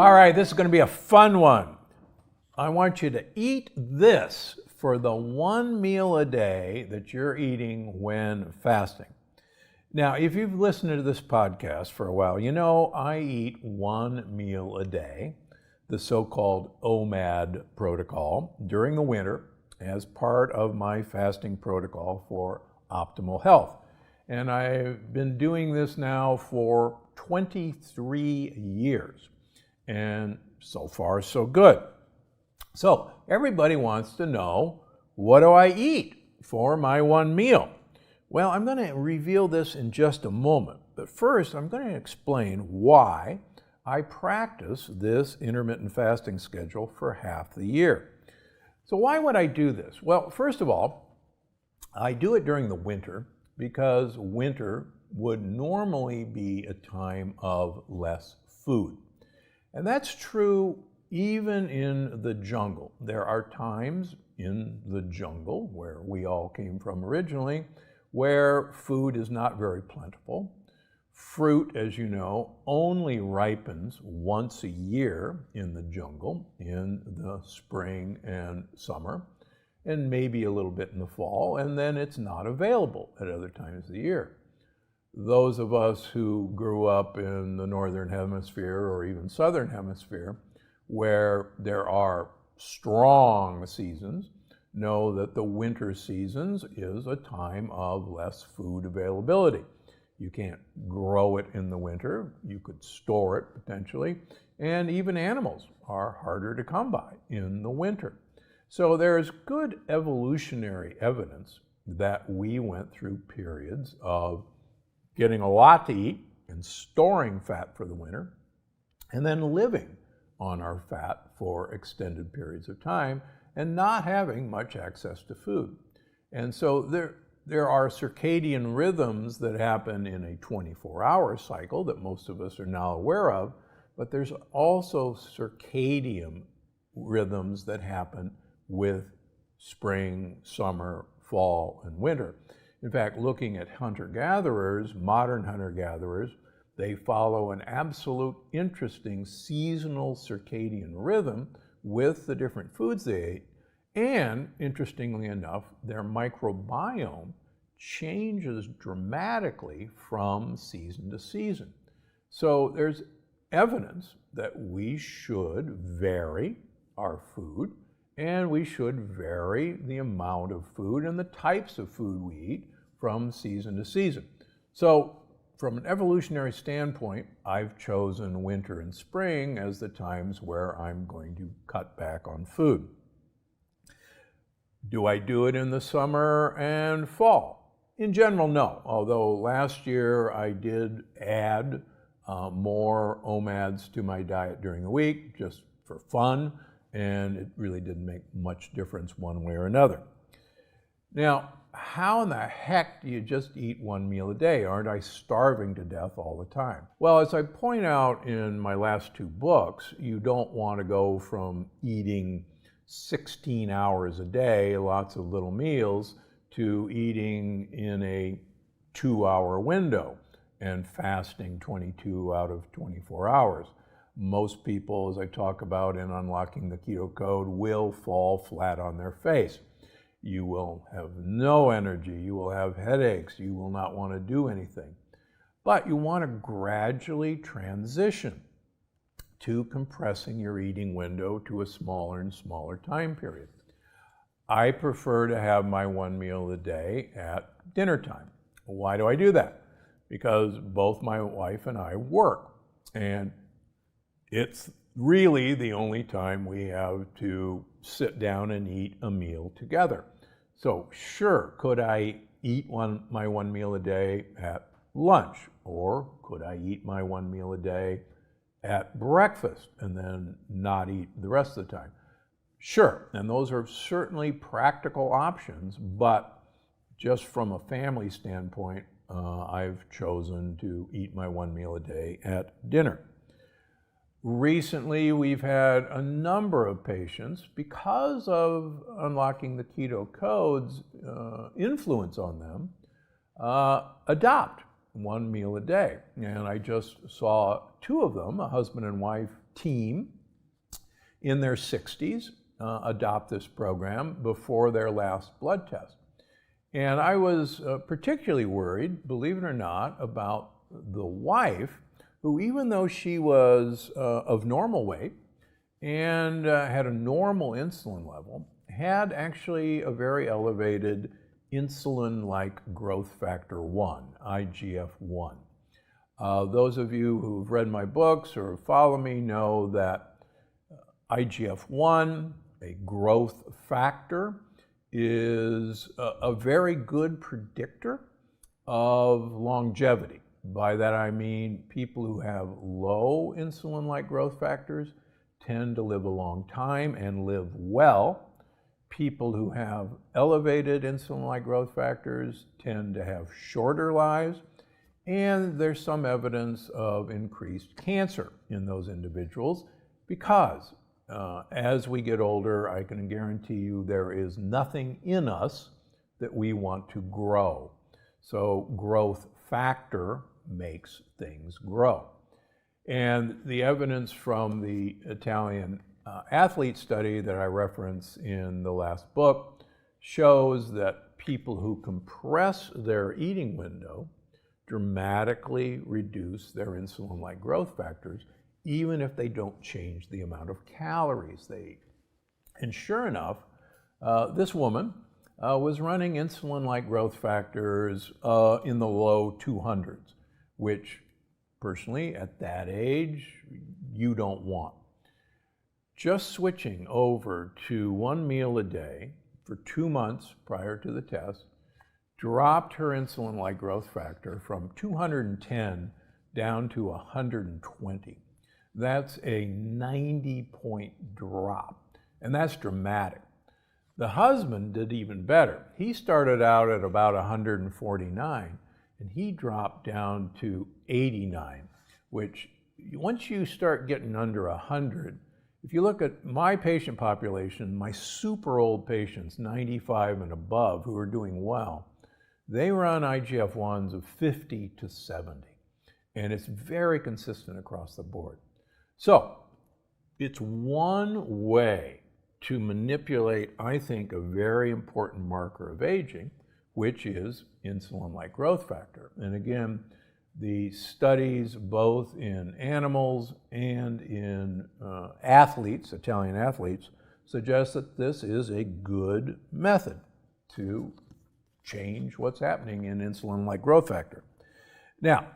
All right, this is going to be a fun one. I want you to eat this for the one meal a day that you're eating when fasting. Now, if you've listened to this podcast for a while, you know I eat one meal a day, the so-called OMAD protocol, during the winter as part of my fasting protocol for optimal health. And I've been doing this now for 23 years. And so far, so good. So everybody wants to know, what do I eat for my one meal? Well, I'm going to reveal this in just a moment. But first, I'm going to explain why I practice this intermittent fasting schedule for half the year. So why would I do this? Well, first of all, I do it during the winter because winter would normally be a time of less food. And that's true even in the jungle. There are times in the jungle, where we all came from originally, where food is not very plentiful. Fruit, as you know, only ripens once a year in the jungle, in the spring and summer, and maybe a little bit in the fall, and then it's not available at other times of the year. Those of us who grew up in the Northern Hemisphere or even Southern Hemisphere, where there are strong seasons, know that the winter seasons is a time of less food availability. You can't grow it in the winter. You could store it potentially, and even animals are harder to come by in the winter. So there's good evolutionary evidence that we went through periods of getting a lot to eat and storing fat for the winter, and then living on our fat for extended periods of time and not having much access to food. And so there are circadian rhythms that happen in a 24-hour cycle that most of us are now aware of, but there's also circadian rhythms that happen with spring, summer, fall, and winter. In fact, looking at hunter-gatherers, modern hunter-gatherers, they follow an absolute interesting seasonal circadian rhythm with the different foods they ate. And interestingly enough, their microbiome changes dramatically from season to season. So there's evidence that we should vary our food, and we should vary the amount of food and the types of food we eat from season to season. So from an evolutionary standpoint, I've chosen winter and spring as the times where I'm going to cut back on food. Do I do it in the summer and fall? In general, no. Although last year I did add more OMADs to my diet during the week, just for fun, and it really didn't make much difference one way or another. Now, how in the heck do you just eat one meal a day? Aren't I starving to death all the time? Well, as I point out in my last two books, you don't want to go from eating 16 hours a day, lots of little meals, to eating in a 2-hour window and fasting 22 out of 24 hours. Most people, as I talk about in Unlocking the Keto Code, will fall flat on their face. You will have no energy, you will have headaches, you will not want to do anything. But you want to gradually transition to compressing your eating window to a smaller and smaller time period. I prefer to have my one meal a day at dinner time. Why do I do that? Because both my wife and I work, and it's really the only time we have to sit down and eat a meal together. So sure, could I eat my one meal a day at lunch, or could I eat my one meal a day at breakfast and then not eat the rest of the time? Sure, and those are certainly practical options, but just from a family standpoint, I've chosen to eat my one meal a day at dinner. Recently, we've had a number of patients, because of Unlocking the Keto Code's influence on them, adopt one meal a day. And I just saw two of them, a husband and wife team in their 60s adopt this program before their last blood test. And I was particularly worried, believe it or not, about the wife, who, even though she was of normal weight and had a normal insulin level, had actually a very elevated insulin-like growth factor 1, IGF-1. Those of you who've read my books or follow me know that IGF-1, a growth factor, is a very good predictor of longevity. By that I mean people who have low insulin-like growth factors tend to live a long time and live well. People who have elevated insulin-like growth factors tend to have shorter lives, and there's some evidence of increased cancer in those individuals because as we get older, I can guarantee you there is nothing in us that we want to grow. So growth factor makes things grow. And the evidence from the Italian athlete study that I reference in the last book shows that people who compress their eating window dramatically reduce their insulin-like growth factors, even if they don't change the amount of calories they eat. And sure enough, this woman was running insulin-like growth factors in the low 200s, which personally at that age you don't want. Just switching over to 1 meal a day for 2 months prior to the test dropped her insulin-like growth factor from 210 down to 120. That's a 90-point drop, and that's dramatic. The husband did even better. He started out at about 149, and he dropped down to 89, which once you start getting under 100, if you look at my patient population, my super old patients, 95 and above, who are doing well, they run IGF-1s of 50 to 70, and it's very consistent across the board. So it's one way to manipulate, I think, a very important marker of aging, which is insulin-like growth factor. And again, the studies both in animals and in athletes, Italian athletes, suggest that this is a good method to change what's happening in insulin-like growth factor. Now,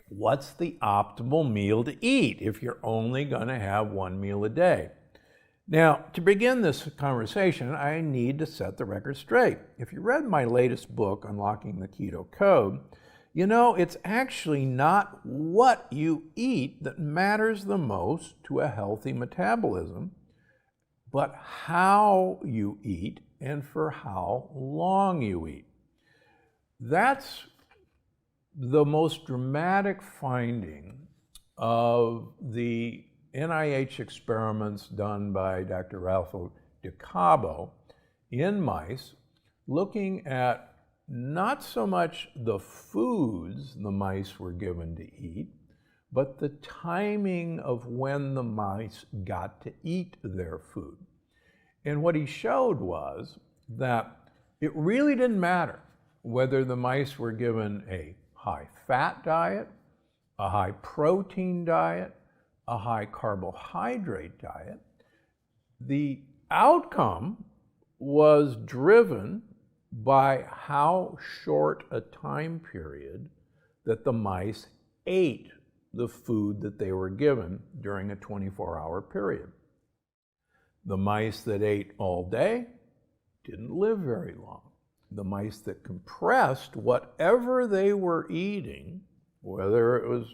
what's the optimal meal to eat if you're only going to have 1 meal a day? Now, to begin this conversation, I need to set the record straight. If you read my latest book, Unlocking the Keto Code, you know it's actually not what you eat that matters the most to a healthy metabolism, but how you eat and for how long you eat. That's the most dramatic finding of the NIH experiments done by Dr. Ralph DiCabo in mice, looking at not so much the foods the mice were given to eat, but the timing of when the mice got to eat their food. And what he showed was that it really didn't matter whether the mice were given a high-fat diet, a high-protein diet, a high-carbohydrate diet. The outcome was driven by how short a time period that the mice ate the food that they were given during a 24-hour period. The mice that ate all day didn't live very long. The mice that compressed whatever they were eating, whether it was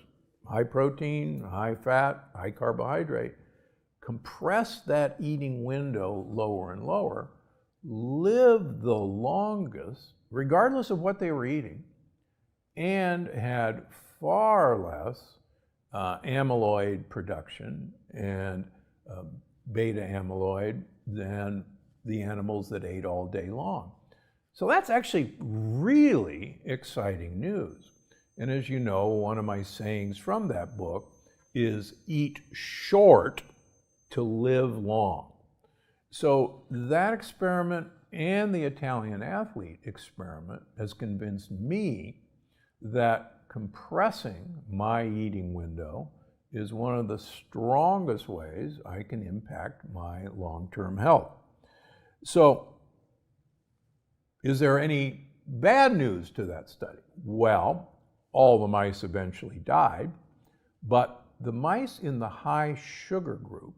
high protein, high fat, high carbohydrate, compressed that eating window lower and lower, lived the longest, regardless of what they were eating, and had far less amyloid production and beta amyloid than the animals that ate all day long. So that's actually really exciting news. And as you know, one of my sayings from that book is eat short to live long. So that experiment and the Italian athlete experiment has convinced me that compressing my eating window is one of the strongest ways I can impact my long-term health. So, is there any bad news to that study? Well, all the mice eventually died, but the mice in the high sugar group,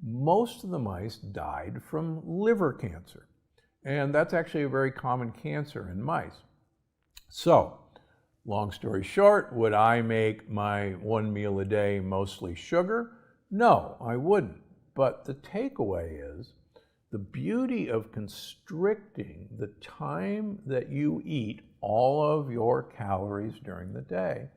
most of the mice died from liver cancer. And that's actually a very common cancer in mice. So, long story short, would I make my one meal a day mostly sugar? No, I wouldn't. But the takeaway is the beauty of constricting the time that you eat all of your calories during the day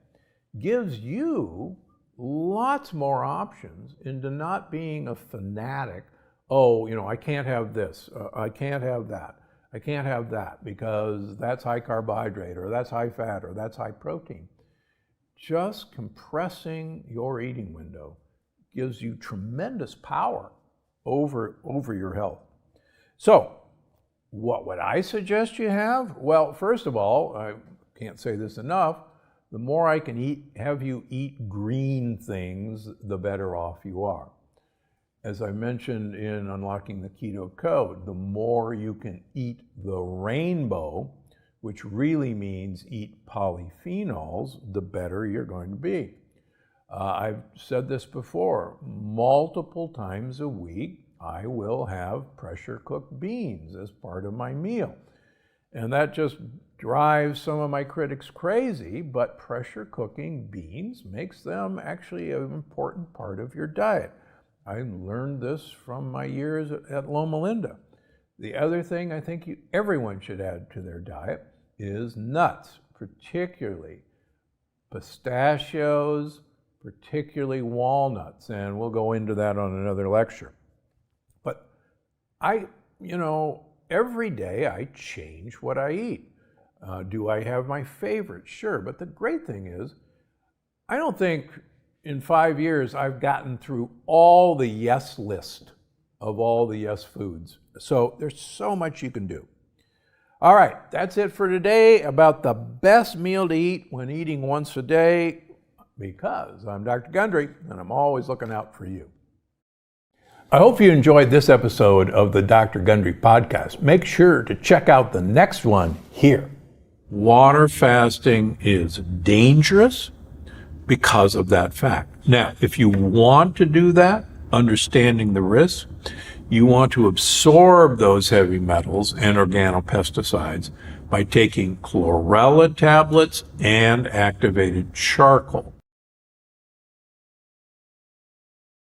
gives you lots more options into not being a fanatic. Oh, I can't have this, I can't have that. I can't have that because that's high carbohydrate or that's high fat or that's high protein. Just compressing your eating window gives you tremendous power over your health. So, what would I suggest you have? Well, first of all, I can't say this enough, the more I can have you eat green things, the better off you are. As I mentioned in Unlocking the Keto Code, the more you can eat the rainbow, which really means eat polyphenols, the better you're going to be. I've said this before, multiple times a week, I will have pressure cooked beans as part of my meal. And that just drives some of my critics crazy, but pressure cooking beans makes them actually an important part of your diet. I learned this from my years at Loma Linda. The other thing I think everyone should add to their diet is nuts, particularly pistachios, particularly walnuts, and we'll go into that on another lecture. But every day I change what I eat. Do I have my favorites? Sure, but the great thing is, I don't think in 5 years I've gotten through all the yes list of all the yes foods. So there's so much you can do. All right, that's it for today about the best meal to eat when eating once a day, because I'm Dr. Gundry and I'm always looking out for you. I hope you enjoyed this episode of the Dr. Gundry podcast. Make sure to check out the next one here. Water fasting is dangerous because of that fact. Now, if you want to do that, understanding the risks, you want to absorb those heavy metals and organopesticides by taking chlorella tablets and activated charcoal.